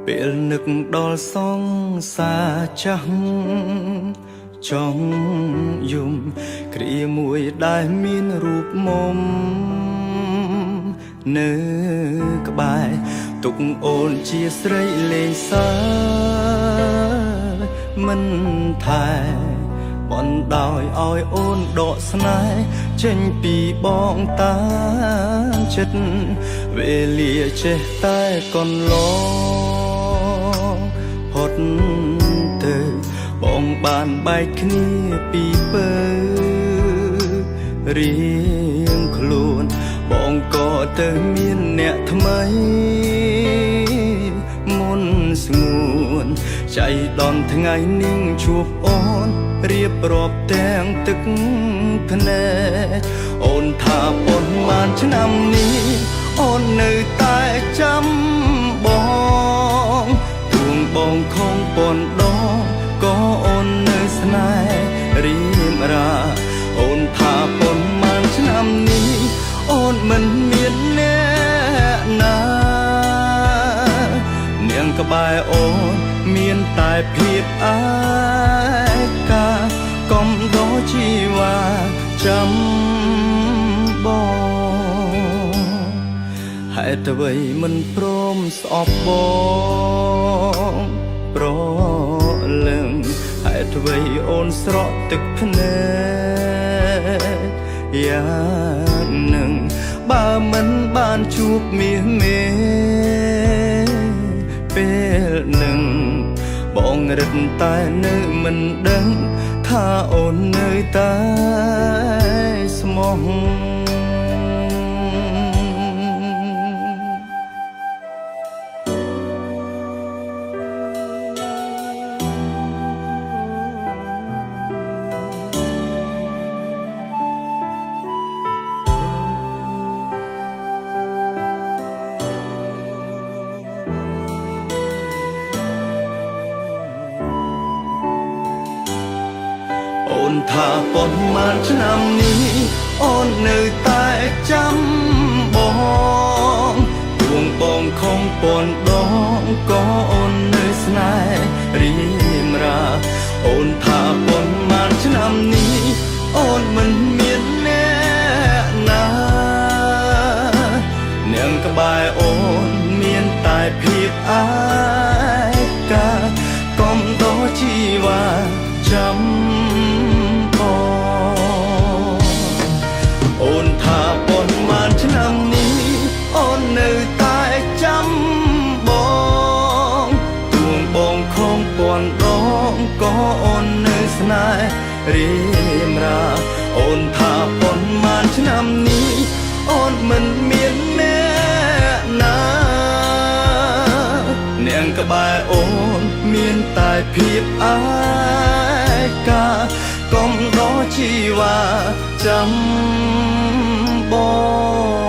ពេលនឹកដល់សង្សារចាស់ចង់យំគ្រាមួយដែលមានរូបមុំនៅក្បែរទុកអូនជាស្រីលេងសើមិនថែបណ្ដោយឲ្យអូនដកស្នេហ៍ចេញពីបងតាចិត្តវេលាចេះតែកន្លងផុតទៅបងបានបែកគ្នាពីពើរៀងខ្លួនបងក៏ទៅមានអ្នកថ្មីមុនស្ងួនចៃដន្យថ្ងៃនឹងជួបអូនរៀបរាប់ទាំងទឹកភ្នែកអូនថាប៉ុន្មានឆ្នាំនេះអូននៅតែចាំបងទួងបងខំប៉ុនដងក៏អូននៅស្នេហ៍រៀមរាអូនថាប៉ុន្មានឆ្នាំនេះអូនមិនមានអ្នកណានាងក្បែរអូនមានតែភាពអាកាកុំដោជីវ៉ាចាំបងហេតុអ្វីមិនព្រមស្អប់បងប្រលឹងហេតុអ្វីអូនស្រក់ទឹកភ្នែកយ៉ាងនឹងបើមិនបានជួបមាសមេពេលនឹងបងរឹតតែនៅមិនដឹងថាអូននៅតែស្មោះអូនថាប៉ុន្មានឆ្នាំនេះអូននៅតែចាំបងទួងបងខំប៉ុនដងក៏អូននៅស្នេហ៍រៀមរាអូនថាប៉ុន្មានឆ្នាំនេះអូនមិនមានអ្នកណានាងក្បែរអូនមានតែភាពអាកាកុំដោជីវ៉ាចាំអូនថាប៉ុន្មានឆ្នាំនេះអូននៅតែចាំបងទួងបងខំប៉ុនដងក៏អូននៅស្នេហ៍រៀមរាអូនថាប៉ុន្មានឆ្នាំនេះអូនមិនមានអ្នកណានាងក្បែរអូនមានតែភាពអាកាកុំដោជីវ៉ាចាំបង